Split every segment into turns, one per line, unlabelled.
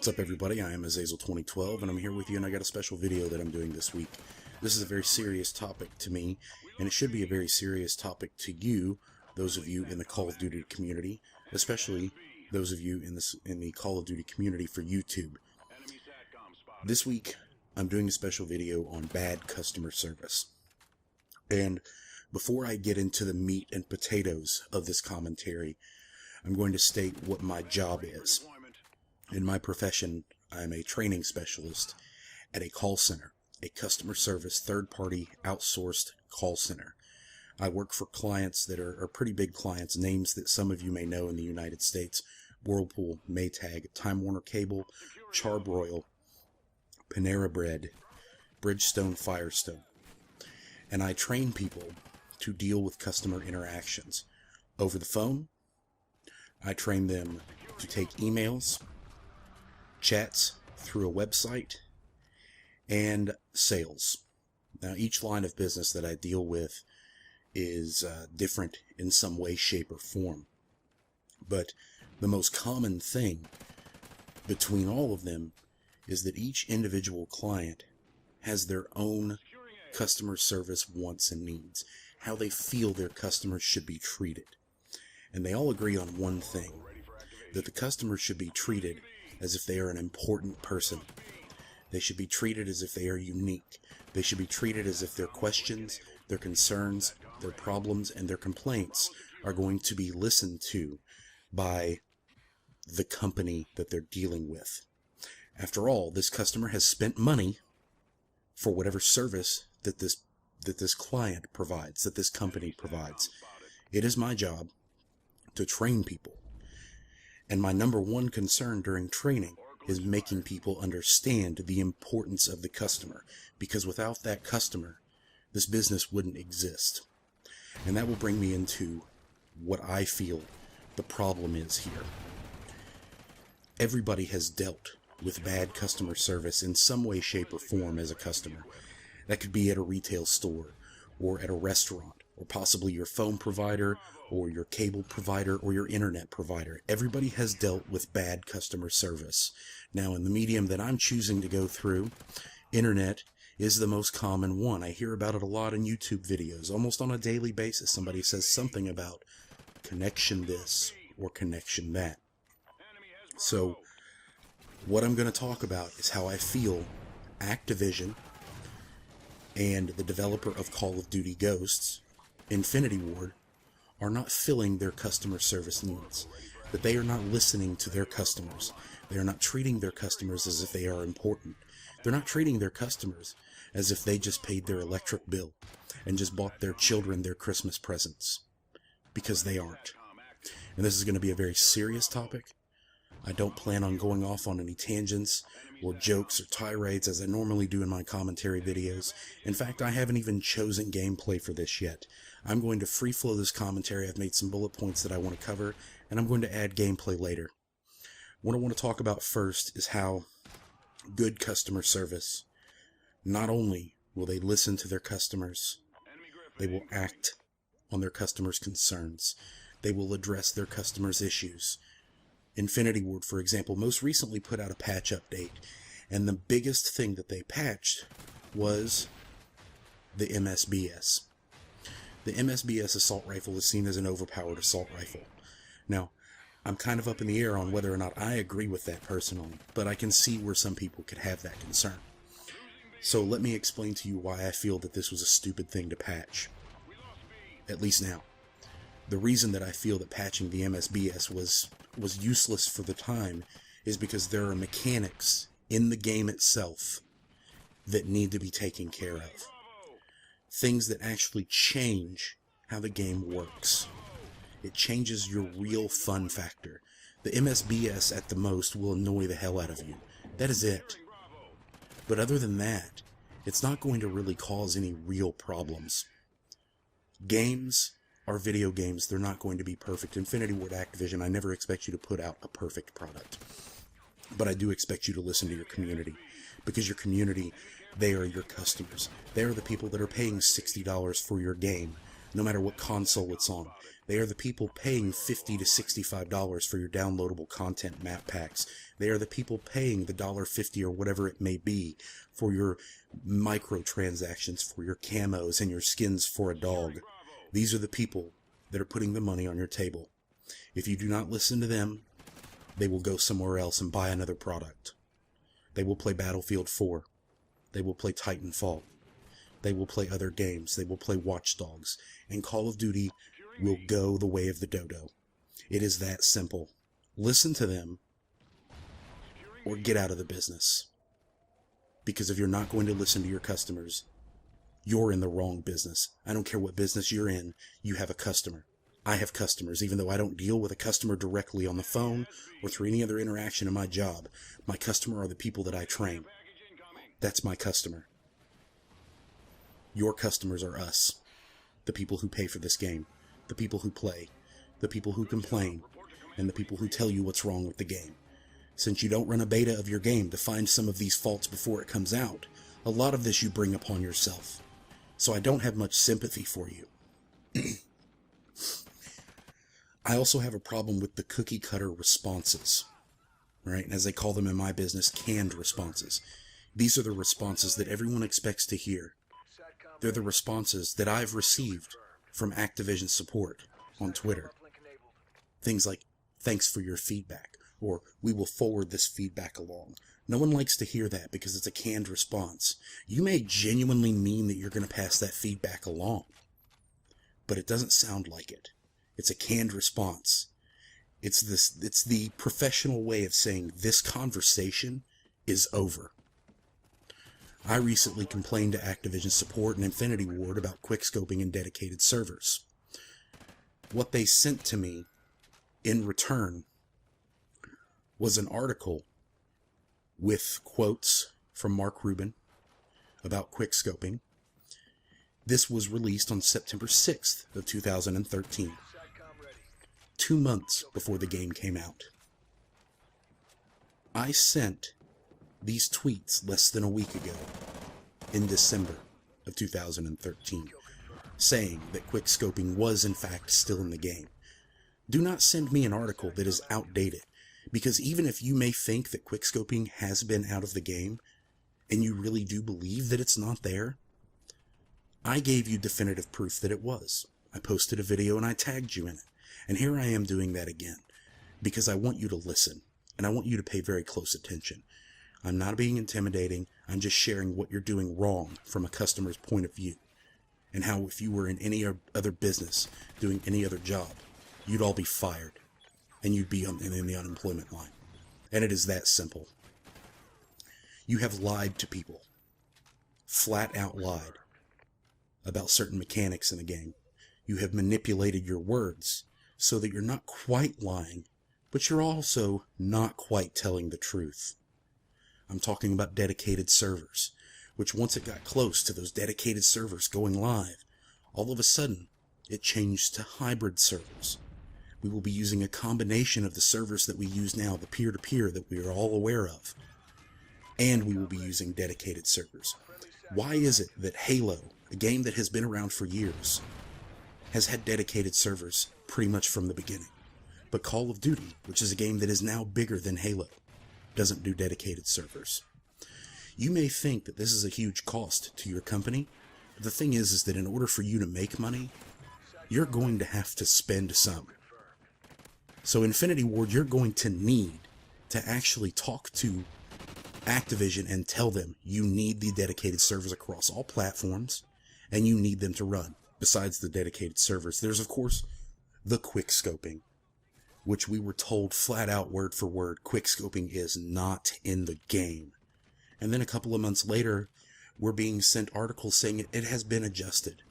What's up, everybody? I am Azazel2012 and I'm here with you, and I got a special video that I'm doing this week. This is a very serious topic to me, and it should be a very serious topic to you, those of you in the Call of Duty community, especially those of you in the Call of Duty community for YouTube. This week, I'm doing a special video on bad customer service. And before I get into the meat and potatoes of this commentary, I'm going to state what my job is. In my profession, I'm a training specialist at a call center, a customer service third-party outsourced call center. I work for clients that are pretty big clients, names that some of you may know in the United States: Whirlpool, Maytag, Time Warner Cable, Charbroil, Panera Bread, Bridgestone, Firestone. And I train people to deal with customer interactions over the phone. I train them to take emails, chats through a website, and sales. Now, each line of business that I deal with is different in some way, shape, or form. But the most common thing between all of them is that each individual client has their own customer service wants and needs, how they feel their customers should be treated. And they all agree on one thing, that the customer should be treated as if they are an important person. They should be treated as if they are unique. They should be treated as if their questions, their concerns, their problems, and their complaints are going to be listened to by the company that they're dealing with. After all, this customer has spent money for whatever service that this client provides, that this company provides. It is my job to train people. And my number one concern during training is making people understand the importance of the customer, because without that customer, this business wouldn't exist. And that will bring me into what I feel the problem is here. Everybody has dealt with bad customer service in some way, shape, or form as a customer. That could be at a retail store, or at a restaurant, or possibly your phone provider, or your cable provider, or your internet provider. Everybody has dealt with bad customer service. Now, in the medium that I'm choosing to go through, internet is the most common one. I hear about it a lot in YouTube videos. Almost on a daily basis, somebody says something about connection this or connection that. So, what I'm going to talk about is how I feel Activision and the developer of Call of Duty Ghosts, Infinity Ward, are not filling their customer service needs. That they are not listening to their customers. They are not treating their customers as if they are important. They're not treating their customers as if they just paid their electric bill and just bought their children their Christmas presents. Because they aren't. And this is going to be a very serious topic. I don't plan on going off on any tangents or jokes or tirades as I normally do in my commentary videos. In fact, I haven't even chosen gameplay for this yet. I'm going to free flow this commentary. I've made some bullet points that I want to cover, and I'm going to add gameplay later. What I want to talk about first is how good customer service, not only will they listen to their customers, they will act on their customers' concerns. They will address their customers' issues. Infinity Ward, for example, most recently put out a patch update, and the biggest thing that they patched was the MSBS. The MSBS assault rifle is seen as an overpowered assault rifle. Now, I'm kind of up in the air on whether or not I agree with that personally, but I can see where some people could have that concern. So let me explain to you why I feel that this was a stupid thing to patch. At least now. The reason that I feel that patching the MSBS was useless for the time is because there are mechanics in the game itself that need to be taken care of. Things that actually change how the game works. It changes your real fun factor. The MSBS at the most will annoy the hell out of you. That is it. But other than that, it's not going to really cause any real problems. Games are video games. They're not going to be perfect. Infinity Ward, Activision, I never expect you to put out a perfect product. But I do expect you to listen to your community. Because your community, they are your customers. They are the people that are paying $60 for your game. no matter what console it's on. They are the people paying $50 to $65 for your downloadable content map packs. They are the people paying the $1.50 or whatever it may be for your microtransactions, for your camos and your skins for a dog. These are the people that are putting the money on your table. If you do not listen to them, they will go somewhere else and buy another product. They will play Battlefield 4. They will play Titanfall. They will play other games. They will play Watch Dogs. And Call of Duty will go the way of the dodo. It is that simple. Listen to them or get out of the business. Because if you're not going to listen to your customers, you're in the wrong business. I don't care what business you're in, you have a customer. I have customers, even though I don't deal with a customer directly on the phone or through any other interaction in my job. My customer are the people that I train. That's my customer. Your customers are us, the people who pay for this game, the people who play, the people who complain, and the people who tell you what's wrong with the game. Since you don't run a beta of your game to find some of these faults before it comes out, a lot of this you bring upon yourself. So I don't have much sympathy for you. I also have a problem with the cookie cutter responses, right? And as they call them in my business, canned responses. These are the responses that everyone expects to hear. They're the responses that I've received from Activision support on Twitter. Things like, thanks for your feedback, or we will forward this feedback along. No one likes to hear that because it's a canned response. You may genuinely mean that you're going to pass that feedback along, but it doesn't sound like it. It's a canned response. It's the professional way of saying this conversation is over. I recently complained to Activision support and Infinity Ward about quickscoping and dedicated servers. What they sent to me in return was an article with quotes from Mark Rubin about quickscoping. This was released on September 6th of 2013, 2 months before the game came out. I sent these tweets less than a week ago, in December of 2013, saying that quickscoping was in fact still in the game. Do not send me an article that is outdated, because even if you may think that quickscoping has been out of the game, and you really do believe that it's not there, I gave you definitive proof that it was. I posted a video and I tagged you in it, and here I am doing that again, because I want you to listen, and I want you to pay very close attention. I'm not being intimidating, I'm just sharing what you're doing wrong from a customer's point of view, and how if you were in any other business, doing any other job, you'd all be fired, and you'd be in the unemployment line. And it is that simple. You have lied to people, flat out lied, about certain mechanics in the game. You have manipulated your words so that you're not quite lying, but you're also not quite telling the truth. I'm talking about dedicated servers, which once it got close to those dedicated servers going live, all of a sudden, it changed to hybrid servers. We will be using a combination of the servers that we use now, the peer-to-peer that we are all aware of, and we will be using dedicated servers. Why is it that Halo, a game that has been around for years, has had dedicated servers pretty much from the beginning, but Call of Duty, which is a game that is now bigger than Halo, doesn't do dedicated servers? You may think that this is a huge cost to your company, but the thing is that in order for you to make money, you're going to have to spend some. So Infinity Ward, you're going to need to actually talk to Activision and tell them you need the dedicated servers across all platforms, and you need them to run. Besides the dedicated servers, there's of course the quickscoping, which we were told flat out word for word, quickscoping is not in the game. And then a couple of months later, we're being sent articles saying it has been adjusted.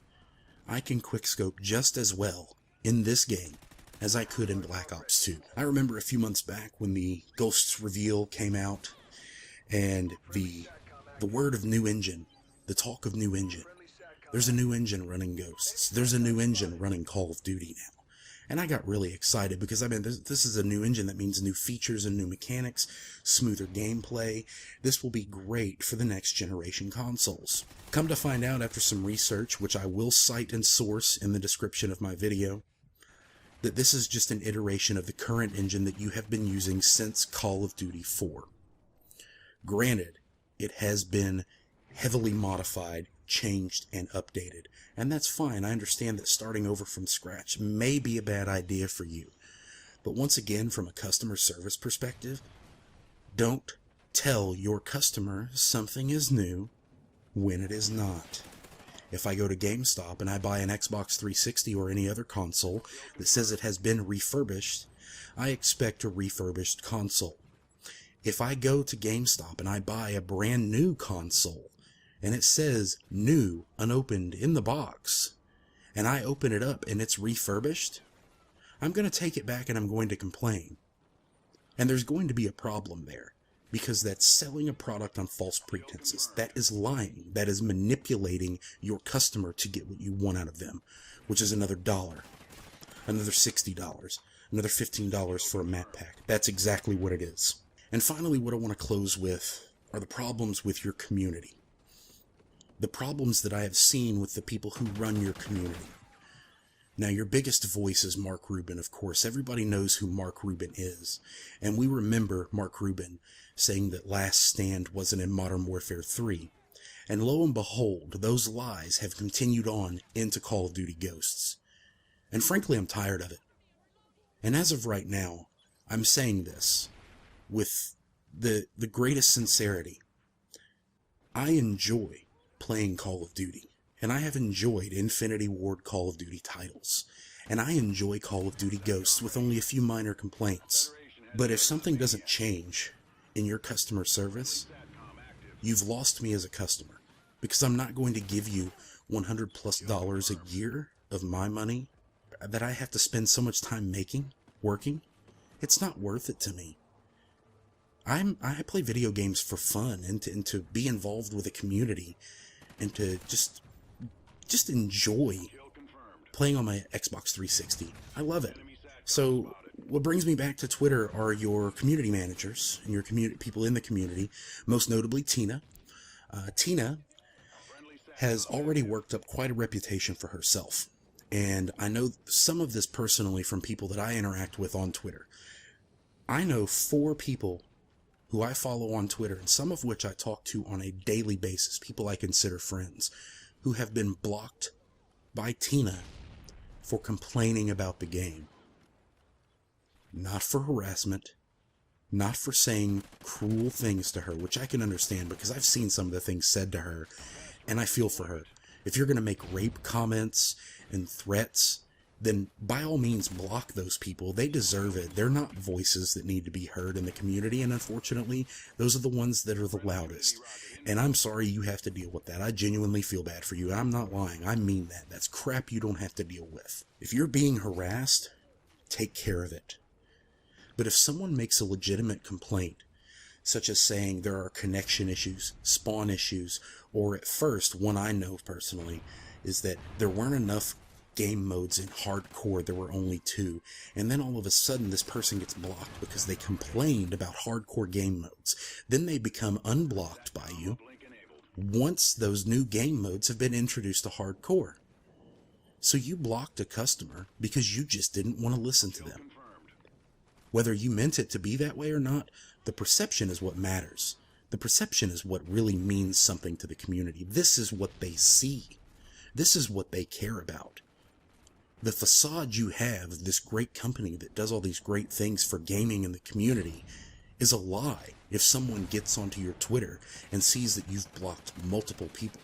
I can quickscope just as well in this game as I could in Black Ops 2. I remember a few months back when the Ghosts reveal came out, and the word of new engine, the talk of new engine. There's a new engine running Ghosts. There's a new engine running Call of Duty now. And I got really excited because, I mean, this is a new engine. That means new features and new mechanics, smoother gameplay. This will be great for the next generation consoles. Come to find out after some research, which I will cite and source in the description of my video, that this is just an iteration of the current engine that you have been using since Call of Duty 4. Granted, it has been heavily modified, changed, and updated. And that's fine. I understand that starting over from scratch may be a bad idea for you. But once again, from a customer service perspective, don't tell your customer something is new when it is not. If I go to GameStop and I buy an Xbox 360 or any other console that says it has been refurbished, I expect a refurbished console. If I go to GameStop and I buy a brand new console and it says new, unopened, in the box, and I open it up and it's refurbished, I'm going to take it back and I'm going to complain. And there's going to be a problem there, because that's selling a product on false pretenses. That is lying. That is manipulating your customer to get what you want out of them, which is another $1, another $60, another $15 for a map pack. That's exactly what it is. And finally, what I want to close with are the problems with your community. The problems that I have seen with the people who run your community. Now, your biggest voice is Mark Rubin, of course. Everybody knows who Mark Rubin is. And we remember Mark Rubin saying that Last Stand wasn't in Modern Warfare 3. And lo and behold, those lies have continued on into Call of Duty Ghosts. And frankly, I'm tired of it. And as of right now, I'm saying this with the greatest sincerity. I enjoy playing Call of Duty, and I have enjoyed Infinity Ward Call of Duty titles, and I enjoy Call of Duty Ghosts with only a few minor complaints. But if something doesn't change in your customer service, you've lost me as a customer, because I'm not going to give you $100+ a year of my money that I have to spend so much time working. It's not worth it to me. I play video games for fun and to be involved with a community and to just enjoy playing on my Xbox 360. I love it. So what brings me back to Twitter are your community managers and your people in the community, most notably Tina. Tina has already worked up quite a reputation for herself, and I know some of this personally from people that I interact with on Twitter. I know 4 people who I follow on Twitter, and some of which I talk to on a daily basis, people I consider friends, who have been blocked by Tina for complaining about the game. Not for harassment, not for saying cruel things to her, which I can understand because I've seen some of the things said to her, and I feel for her. If you're going to make rape comments and threats, then by all means block those people. They deserve it. They're not voices that need to be heard in the community, and unfortunately, those are the ones that are the loudest. And I'm sorry you have to deal with that. I genuinely feel bad for you. I'm not lying. I mean that. That's crap you don't have to deal with. If you're being harassed, take care of it. But if someone makes a legitimate complaint, such as saying there are connection issues, spawn issues, or at first, one I know personally, is that there weren't enough game modes in hardcore, there were only 2, and then all of a sudden this person gets blocked because they complained about hardcore game modes. Then they become unblocked by you once those new game modes have been introduced to hardcore. So you blocked a customer because you just didn't want to listen to them. Whether you meant it to be that way or not, the perception is what matters. The perception is what really means something to the community. This is what they see. This is what they care about. The facade you have of this great company that does all these great things for gaming in the community is a lie if someone gets onto your Twitter and sees that you've blocked multiple people.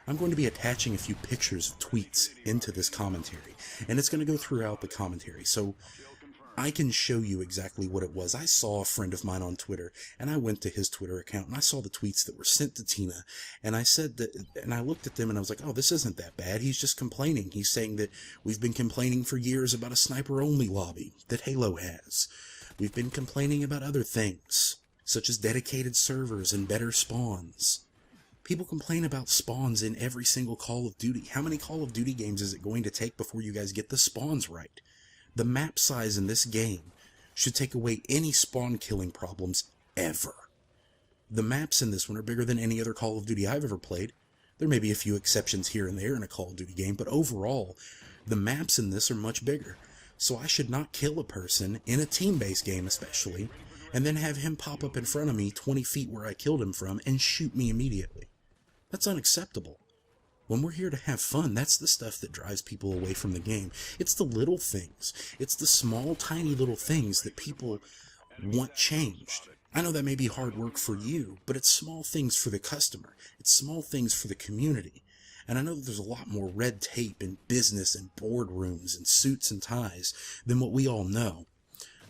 I'm going to be attaching a few pictures of tweets into this commentary, and it's going to go throughout the commentary, so I can show you exactly what it was. I saw a friend of mine on Twitter, and I went to his Twitter account, and I saw the tweets that were sent to Tina, and I said that, and I looked at them, and I was like, oh, this isn't that bad. He's just complaining. He's saying that we've been complaining for years about a sniper-only lobby that Halo has. We've been complaining about other things, such as dedicated servers and better spawns. People complain about spawns in every single Call of Duty. How many Call of Duty games is it going to take before you guys get the spawns right? The map size in this game should take away any spawn killing problems ever. The maps in this one are bigger than any other Call of Duty I've ever played. There may be a few exceptions here and there in a Call of Duty game, but overall, the maps in this are much bigger. So I should not kill a person, in a team-based game especially, and then have him pop up in front of me 20 feet where I killed him from and shoot me immediately. That's unacceptable. When we're here to have fun, that's the stuff that drives people away from the game. It's the little things. It's the small, tiny little things that people want changed. I know that may be hard work for you, but it's small things for the customer. It's small things for the community. And I know that there's a lot more red tape in business and boardrooms and suits and ties than what we all know.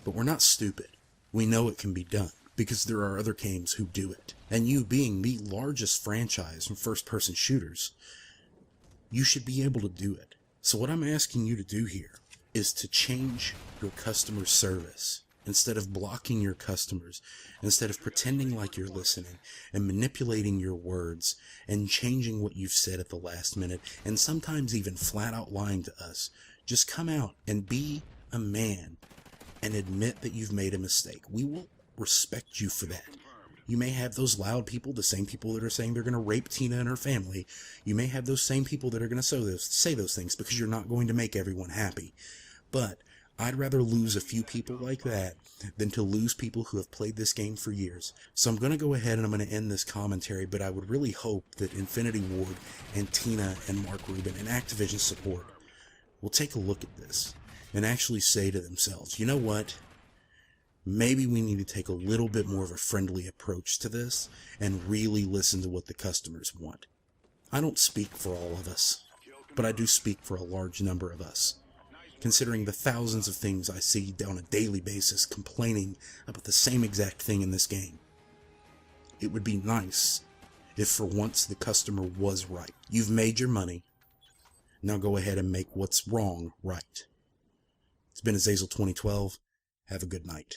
But we're not stupid. We know it can be done, because there are other games who do it. And you being the largest franchise in first-person shooters, you should be able to do it. So what I'm asking you to do here is to change your customer service. Instead of blocking your customers, instead of pretending like you're listening and manipulating your words and changing what you've said at the last minute and sometimes even flat out lying to us, just come out and be a man and admit that you've made a mistake. We will respect you for that. You may have those loud people, the same people that are saying they're going to rape Tina and her family. You may have those same people that are going to say those things because you're not going to make everyone happy. But I'd rather lose a few people like that than to lose people who have played this game for years. So I'm going to go ahead and I'm going to end this commentary, but I would really hope that Infinity Ward and Tina and Mark Rubin and Activision support will take a look at this and actually say to themselves, you know what? Maybe we need to take a little bit more of a friendly approach to this and really listen to what the customers want. I don't speak for all of us, but I do speak for a large number of us. Considering the thousands of things I see on a daily basis complaining about the same exact thing in this game. It would be nice if for once the customer was right. You've made your money. Now go ahead and make what's wrong right. It's been Azazel 2012. Have a good night.